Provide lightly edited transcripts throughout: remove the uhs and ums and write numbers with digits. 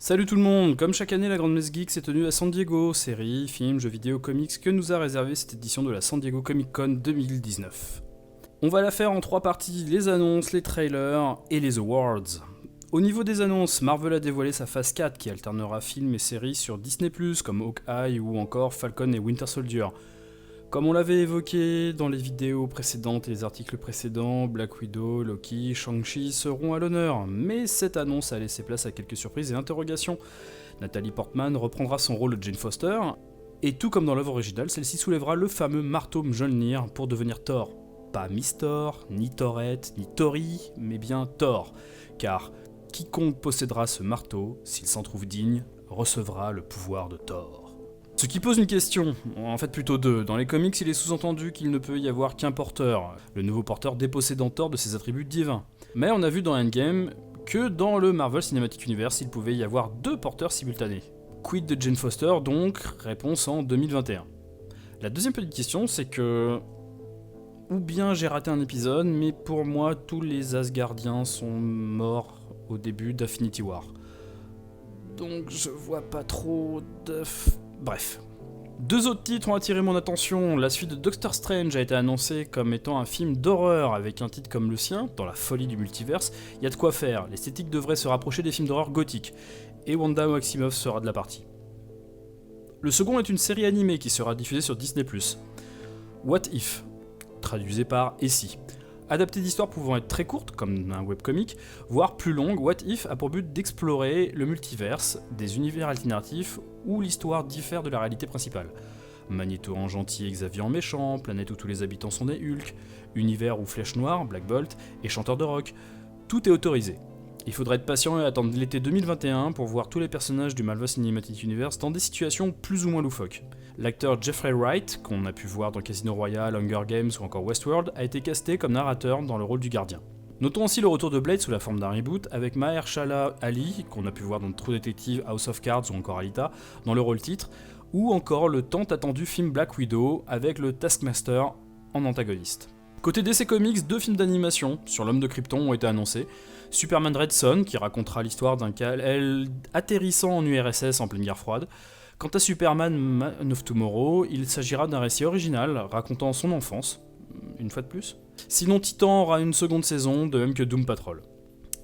Salut tout le monde. Comme chaque année, la Grande Messe Geek s'est tenue à San Diego. Séries, films, jeux vidéo, comics, que nous a réservé cette édition de la San Diego Comic Con 2019. On va la faire en 3 parties, les annonces, les trailers et les awards. Au niveau des annonces, Marvel a dévoilé sa phase 4 qui alternera films et séries sur Disney+, comme Hawkeye ou encore Falcon et Winter Soldier. Comme on l'avait évoqué dans les vidéos précédentes et les articles précédents, Black Widow, Loki, Shang-Chi seront à l'honneur, mais cette annonce a laissé place à quelques surprises et interrogations. Nathalie Portman reprendra son rôle de Jane Foster, et tout comme dans l'œuvre originale, celle-ci soulèvera le fameux marteau Mjolnir pour devenir Thor. Pas Miss Thor, ni Thorette, ni Tori, mais bien Thor, car quiconque possédera ce marteau, s'il s'en trouve digne, recevra le pouvoir de Thor. Ce qui pose une question, en fait plutôt deux. Dans les comics, il est sous-entendu qu'il ne peut y avoir qu'un porteur, le nouveau porteur dépossédant Thor de ses attributs divins. Mais on a vu dans Endgame que dans le Marvel Cinematic Universe, il pouvait y avoir 2 porteurs simultanés. Quid de Jane Foster donc? Réponse en 2021. La deuxième petite question, c'est que... Ou bien j'ai raté un épisode, mais pour moi, tous les Asgardiens sont morts au début d'Infinity War. Donc je vois pas trop de... Bref. 2 autres titres ont attiré mon attention. La suite de Doctor Strange a été annoncée comme étant un film d'horreur avec un titre comme le sien, dans la folie du multiverse. Il y a de quoi faire, l'esthétique devrait se rapprocher des films d'horreur gothiques, et Wanda Maximoff sera de la partie. Le second est une série animée qui sera diffusée sur Disney+. What If, traduisé par Et si. Adaptée d'histoires pouvant être très courtes, comme un webcomic, voire plus longue, What If a pour but d'explorer le multiverse, des univers alternatifs où l'histoire diffère de la réalité principale. Magneto en gentil et Xavier en méchant, planète où tous les habitants sont des Hulk, univers où Flèche Noire, Black Bolt et chanteur de rock. Tout est autorisé. Il faudra être patient et attendre l'été 2021 pour voir tous les personnages du Marvel Cinematic Universe dans des situations plus ou moins loufoques. L'acteur Jeffrey Wright, qu'on a pu voir dans Casino Royale, Hunger Games ou encore Westworld, a été casté comme narrateur dans le rôle du gardien. Notons aussi le retour de Blade sous la forme d'un reboot avec Mahershala Ali, qu'on a pu voir dans True Detective, House of Cards ou encore Alita, dans le rôle titre, ou encore le tant attendu film Black Widow avec le Taskmaster en antagoniste. Côté DC Comics, 2 films d'animation sur l'homme de Krypton ont été annoncés. Superman Red Son, qui racontera l'histoire d'un Kal-El atterrissant en URSS en pleine guerre froide. Quant à Superman Man of Tomorrow, il s'agira d'un récit original racontant son enfance, une fois de plus. Sinon Titan aura une seconde saison, de même que Doom Patrol.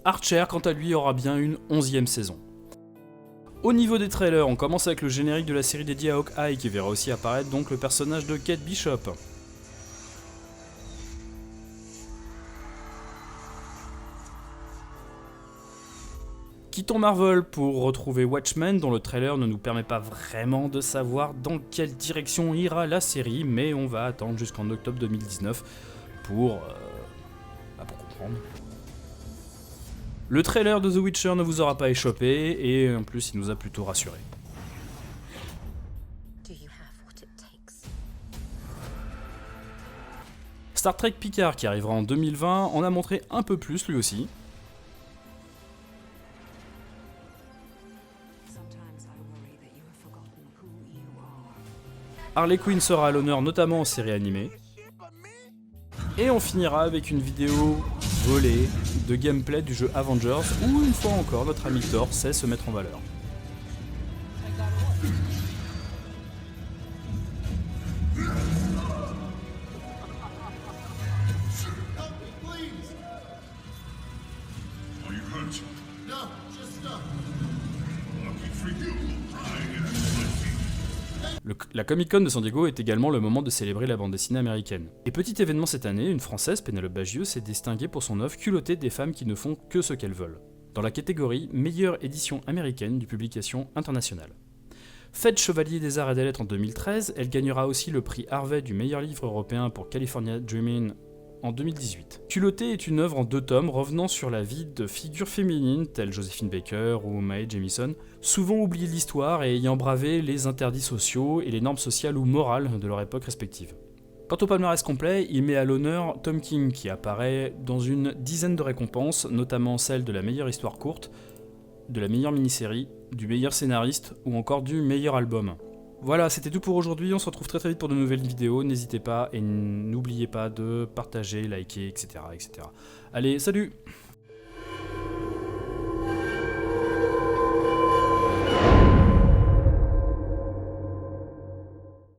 Archer, quant à lui, aura bien une 11e saison. Au niveau des trailers, on commence avec le générique de la série dédiée à Hawkeye, qui verra aussi apparaître donc le personnage de Kate Bishop. Quittons Marvel pour retrouver Watchmen, dont le trailer ne nous permet pas vraiment de savoir dans quelle direction ira la série, mais on va attendre jusqu'en octobre 2019 pour comprendre. Le trailer de The Witcher ne vous aura pas échappé, et en plus il nous a plutôt rassuré. Star Trek Picard, qui arrivera en 2020, en a montré un peu plus lui aussi. Harley Quinn sera à l'honneur notamment en série animée. Et on finira avec une vidéo volée de gameplay du jeu Avengers où une fois encore notre ami Thor sait se mettre en valeur. La Comic Con de San Diego est également le moment de célébrer la bande dessinée américaine. Et petit événement cette année, une Française, Pénélope Bagieux, s'est distinguée pour son œuvre culottée des femmes qui ne font que ce qu'elles veulent, dans la catégorie meilleure édition américaine du publication internationale. Faite chevalier des arts et des lettres en 2013, elle gagnera aussi le prix Harvey du meilleur livre européen pour California Dreaming en 2018. Culotté est une œuvre en 2 tomes revenant sur la vie de figures féminines telles Josephine Baker ou Mae Jemison, souvent oubliées de l'histoire et ayant bravé les interdits sociaux et les normes sociales ou morales de leur époque respective. Quant au palmarès complet, il met à l'honneur Tom King qui apparaît dans une dizaine de récompenses, notamment celle de la meilleure histoire courte, de la meilleure mini-série, du meilleur scénariste ou encore du meilleur album. Voilà, c'était tout pour aujourd'hui, on se retrouve très vite pour de nouvelles vidéos, n'hésitez pas et n'oubliez pas de partager, liker, etc. Allez, salut!